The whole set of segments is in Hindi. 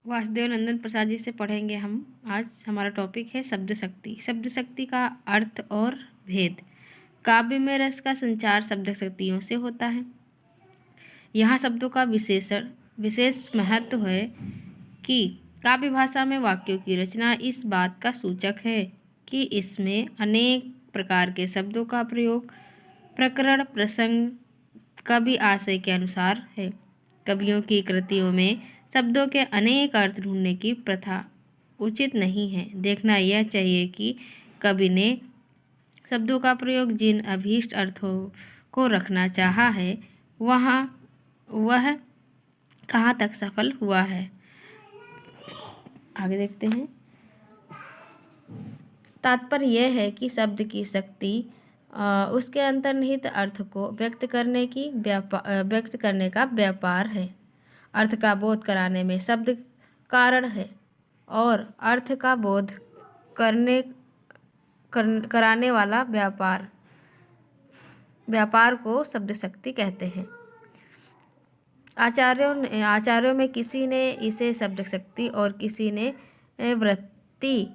वासुदेव नंदन प्रसाद जी से पढ़ेंगे हम। आज हमारा टॉपिक है शब्द शक्ति। शब्द शक्ति का अर्थ और भेद। काव्य में रस का संचार शब्द शक्तियों से होता है। यहाँ शब्दों का विशेष महत्व है कि काव्य भाषा में वाक्यों की रचना इस बात का सूचक है कि इसमें अनेक प्रकार के शब्दों का प्रयोग प्रकरण प्रसंग कवि आशय के अनुसार है। कवियों की कृतियों में शब्दों के अनेक अर्थ ढूंढने की प्रथा उचित नहीं है। देखना यह चाहिए कि कवि ने शब्दों का प्रयोग जिन अभीष्ट अर्थों को रखना चाहा है वह कहाँ तक सफल हुआ है। आगे देखते हैं। तात्पर्य यह है कि शब्द की शक्ति उसके अंतर्निहित अर्थ को व्यक्त करने का व्यापार है। अर्थ का बोध कराने में शब्द कारण है और अर्थ का बोध कराने वाला व्यापार को शब्द शक्ति कहते हैं। आचार्यों में किसी ने इसे शब्द शक्ति और किसी ने वृत्ति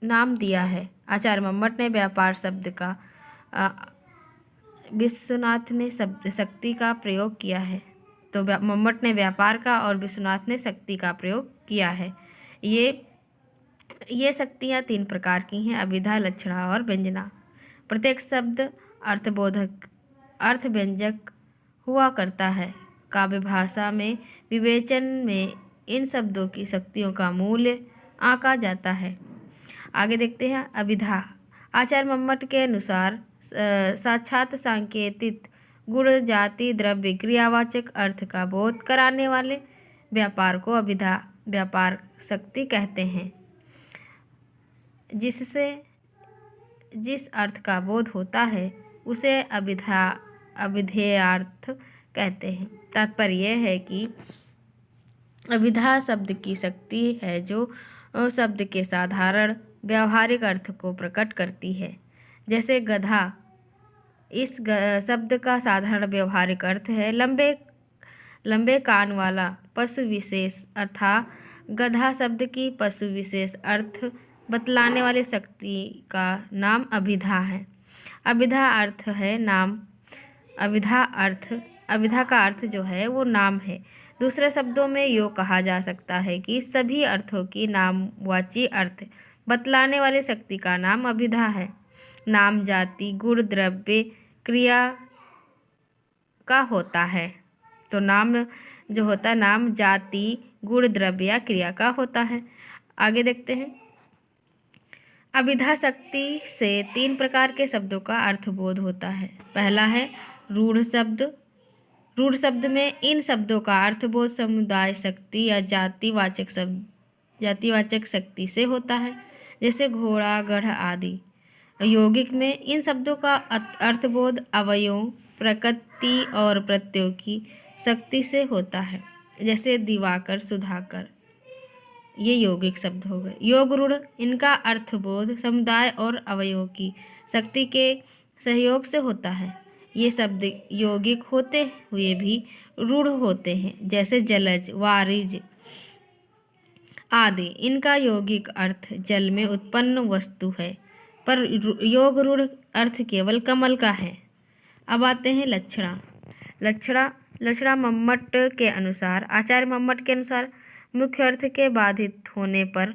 नाम दिया है। आचार्य मम्मट ने व्यापार शब्द का विश्वनाथ ने शब्द शक्ति का प्रयोग किया है। तो मम्मट ने व्यापार का और विश्वनाथ ने शक्ति का प्रयोग किया है। ये शक्तियाँ 3 प्रकार की हैं: अभिधा, लक्षणा और व्यंजना। प्रत्येक शब्द अर्थबोधक अर्थ व्यंजक हुआ करता है। काव्य भाषा में विवेचन में इन शब्दों की शक्तियों का मूल्य आंका जाता है। आगे देखते हैं। अभिधा। आचार्य मम्मट के अनुसार साक्षात सांकेतिक गुण, जाति, द्रव्य, क्रियावाचक अर्थ का बोध कराने वाले व्यापार को अभिधा व्यापार शक्ति कहते हैं। जिस अर्थ का बोध होता है उसे अभिधेयार्थ कहते हैं। तात्पर्य यह है कि अभिधा शब्द की शक्ति है जो शब्द के साधारण व्यावहारिक अर्थ को प्रकट करती है। जैसे गधा, इस शब्द का साधारण व्यावहारिक अर्थ है लंबे कान वाला पशु विशेष, अर्थात गधा शब्द की पशु विशेष अर्थ बतलाने वाली शक्ति का नाम अभिधा है। अभिधा का अर्थ जो है वो नाम है। दूसरे शब्दों में यूँ कहा जा सकता है कि सभी अर्थों की नामवाची अर्थ बतलाने वाली शक्ति का नाम अभिधा है। नाम जाति, गुण, द्रव्य, क्रिया का होता है। तो नाम जो होता है नाम जाति, गुण, द्रव्य या क्रिया का होता है। आगे देखते हैं। अभिधा शक्ति से 3 प्रकार के शब्दों का अर्थबोध होता है। पहला है रूढ़ शब्द। रूढ़ शब्द में इन शब्दों का अर्थबोध समुदाय शक्ति या जातिवाचक शक्ति से होता है, जैसे घोड़ा, गढ़ आदि। यौगिक में इन शब्दों का अर्थबोध अवयवों, प्रकृति और प्रत्ययों की शक्ति से होता है, जैसे दिवाकर, सुधाकर। ये यौगिक शब्द हो गए। योग रूढ़, इनका अर्थबोध समुदाय और अवयवों की शक्ति के सहयोग से होता है। ये शब्द यौगिक होते हुए भी रूढ़ होते हैं, जैसे जलज, वारिज आदि। इनका यौगिक अर्थ जल में उत्पन्न वस्तु है, पर योग रूढ़ अर्थ केवल कमल का है। अब आते हैं लक्षणा मम्मट के अनुसार। आचार्य मम्मट के अनुसार मुख्य अर्थ के बाधित होने पर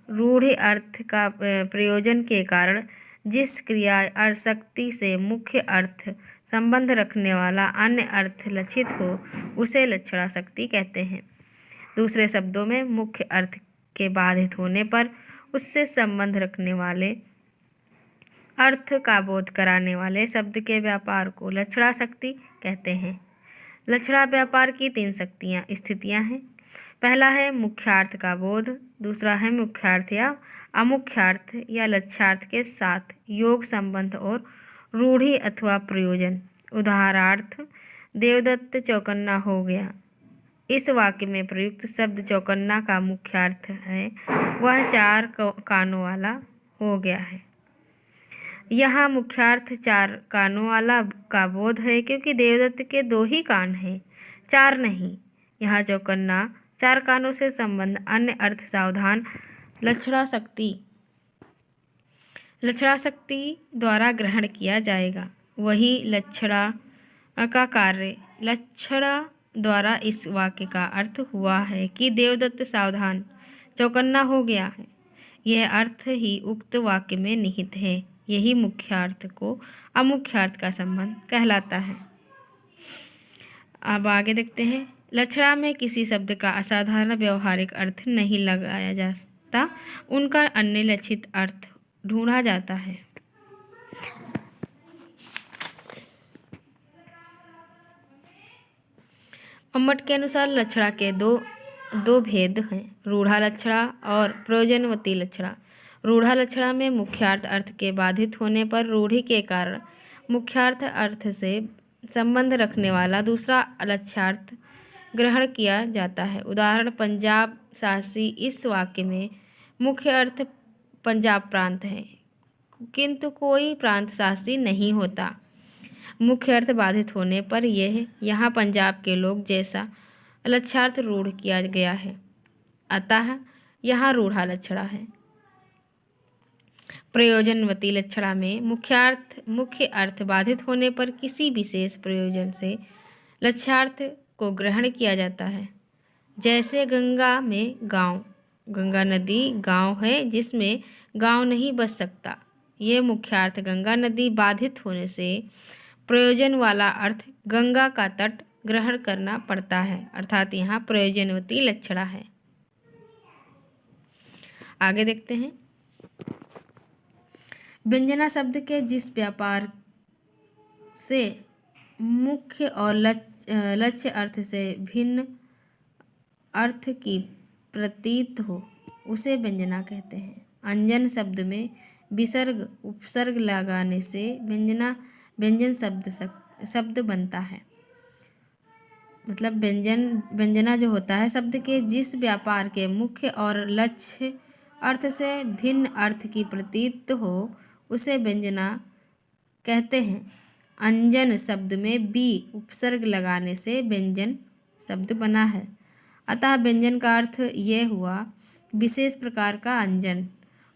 रूढ़ अर्थ का प्रयोजन के कारण जिस क्रिया और शक्ति से मुख्य अर्थ संबंध रखने वाला अन्य अर्थ लक्षित हो उसे लक्षणा शक्ति कहते हैं। दूसरे शब्दों में मुख्य अर्थ के बाधित होने पर उससे संबंध रखने वाले अर्थ का बोध कराने वाले शब्द के व्यापार को लक्षणा शक्ति कहते हैं। लक्षणा व्यापार की 3 स्थितियाँ हैं। पहला है मुख्यार्थ का बोध, दूसरा है मुख्यार्थ या अमुख्यार्थ या लक्ष्यार्थ के साथ योग संबंध और रूढ़ि अथवा प्रयोजन। उदाहरणार्थ देवदत्त चौकन्ना हो गया। इस वाक्य में प्रयुक्त शब्द चौकन्ना का मुख्यार्थ है वह 4 कानों वाला हो गया है। यहाँ मुख्यार्थ 4 कानों वाला का बोध है क्योंकि देवदत्त के 2 ही कान हैं, 4 नहीं। यहाँ चौकन्ना चार कानों से संबंध अन्य अर्थ सावधान लक्षणा शक्ति द्वारा ग्रहण किया जाएगा। वही लक्षणा का कार्य लक्षणा द्वारा इस वाक्य का अर्थ हुआ है कि देवदत्त सावधान चौकन्ना हो गया है। यह अर्थ ही उक्त वाक्य में निहित है। यही मुख्यार्थ को अमुख्यार्थ का संबंध कहलाता है। अब आगे देखते हैं। लक्षणा में किसी शब्द का असाधारण व्यवहारिक अर्थ नहीं लगाया जाता, उनका अन्य लक्षित अर्थ ढूंढा जाता है। अम्मट के अनुसार लक्षणा के दो भेद हैं, रूढ़ा लक्षणा और प्रयोजनवती लक्षणा। रूढ़ा लक्षणा में मुख्यार्थ अर्थ के बाधित होने पर रूढ़ि के कारण मुख्यार्थ अर्थ से संबंध रखने वाला दूसरा लक्ष्यार्थ ग्रहण किया जाता है। उदाहरण पंजाब सासी। इस वाक्य में मुख्य अर्थ पंजाब प्रांत है, किंतु कोई प्रांत सासी नहीं होता। मुख्य अर्थ बाधित होने पर यह यहाँ पंजाब के लोग जैसा लक्ष्यार्थ रूढ़ किया गया है, अतः यहाँ रूढ़ा लक्षणा है। प्रयोजनवती लक्षणा में मुख्य अर्थ बाधित होने पर किसी विशेष प्रयोजन से लक्ष्यार्थ को ग्रहण किया जाता है। जैसे गंगा में गांव। गंगा नदी गांव है जिसमें गांव नहीं बस सकता। ये मुख्यार्थ गंगा नदी बाधित होने से प्रयोजन वाला अर्थ गंगा का तट ग्रहण करना पड़ता है, अर्थात यहाँ प्रयोजनवती लक्षणा है। आगे देखते हैं। व्यंजना शब्द के जिस व्यापार से मुख्य और लक्ष्य अर्थ से भिन्न अर्थ की प्रतीत हो उसे व्यंजना कहते हैं। अंजन शब्द में विसर्ग उपसर्ग लगाने से व्यंजन शब्द बनता है। मतलब व्यंजना जो होता है शब्द के जिस व्यापार के मुख्य और लक्ष्य अर्थ से भिन्न अर्थ की प्रतीत हो उसे व्यंजना कहते हैं। अंजन शब्द में बी उपसर्ग लगाने से व्यंजन शब्द बना है, अतः व्यंजन का अर्थ ये हुआ विशेष प्रकार का अंजन।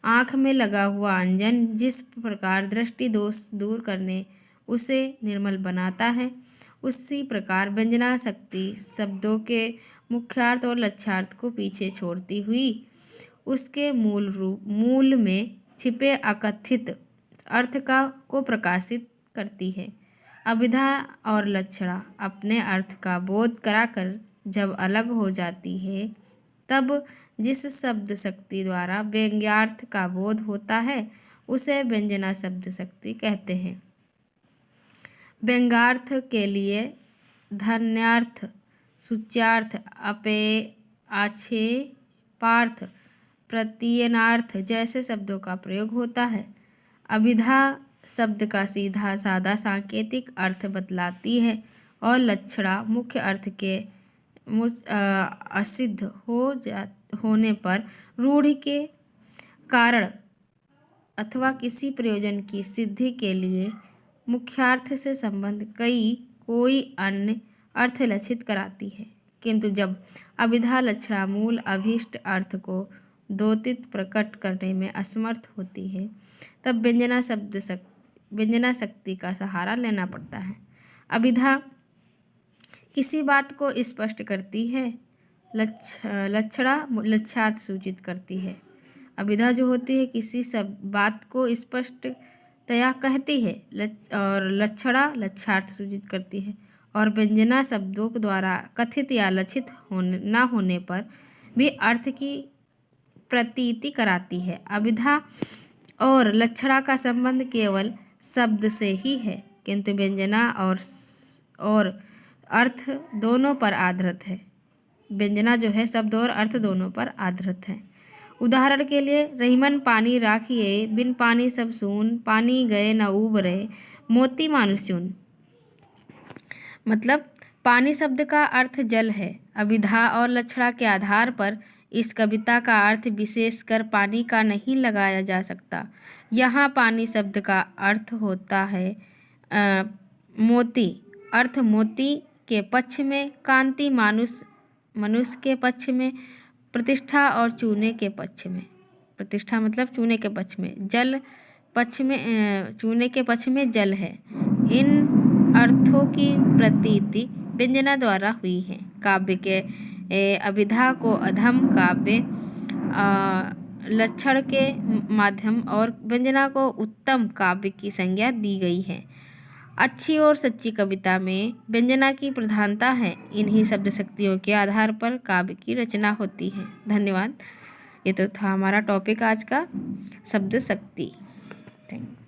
आँख में लगा हुआ अंजन जिस प्रकार दृष्टि दोष दूर करने उसे निर्मल बनाता है, उसी प्रकार व्यंजना शक्ति शब्दों के मुख्यार्थ और लक्ष्यार्थ को पीछे छोड़ती हुई उसके मूल में छिपे अकथित अर्थ को प्रकाशित करती है। अभिधा और लक्षणा अपने अर्थ का बोध कराकर जब अलग हो जाती है तब जिस शब्द शक्ति द्वारा व्यंग्यार्थ का बोध होता है उसे व्यंजना शब्द शक्ति कहते हैं। व्यंग्यार्थ के लिए धन्यार्थ, सूच्यार्थ, आक्षेपार्थ, प्रत्ययनार्थ जैसे शब्दों का प्रयोग होता है। अभिधा शब्द का सीधा साधा सांकेतिक अर्थ बतलाती है और लक्षणा मुख्य अर्थ के असिद्ध होने पर रूढ़ि के कारण अथवा किसी प्रयोजन की सिद्धि के लिए मुख्यार्थ से संबंध कोई अन्य अर्थ लक्षित कराती है, किंतु जब अभिधा लक्षणा मूल अभीष्ट अर्थ को द्योतित प्रकट करने में असमर्थ होती है तब व्यंजना शक्ति का सहारा लेना पड़ता है। अभिधा किसी बात को स्पष्ट करती है, लक्षणा लक्ष्यार्थ सूचित करती है। अभिधा जो होती है किसी बात को स्पष्टतया कहती है और लक्षणा लक्ष्यार्थ सूचित करती है, और व्यंजना शब्दों द्वारा कथित या लक्षित न होने पर भी अर्थ की प्रतीति कराती है। अभिधा और लक्षणा का संबंध केवल शब्द से ही है, किंतु व्यंजना और अर्थ दोनों पर आधारित है। व्यंजना जो है शब्द और अर्थ दोनों पर आधारित है। उदाहरण के लिए रहीमन पानी राखिए, बिन पानी सब सून, पानी गए न उबरे, मोती मानुष्यून। मतलब पानी शब्द का अर्थ जल है। अभिधा और लक्षणा के आधार पर इस कविता का अर्थ विशेषकर पानी का नहीं लगाया जा सकता। यहाँ पानी शब्द का अर्थ होता है मोती। अर्थ मोती के पक्ष में कांति मनुष्य के पक्ष में, प्रतिष्ठा और चूने के पक्ष में। प्रतिष्ठा मतलब चूने के पक्ष में, जल पक्ष में, चूने के पक्ष में जल है। इन अर्थों की प्रतीति व्यंजना द्वारा हुई है। काव्य के अभिधा को अधम काव्य लक्षण के माध्यम और व्यंजना को उत्तम काव्य की संज्ञा दी गई है। अच्छी और सच्ची कविता में व्यंजना की प्रधानता है। इन्हीं शब्द शक्तियों के आधार पर काव्य की रचना होती है। धन्यवाद। ये तो था हमारा टॉपिक आज का, शब्द शक्ति। Thank you.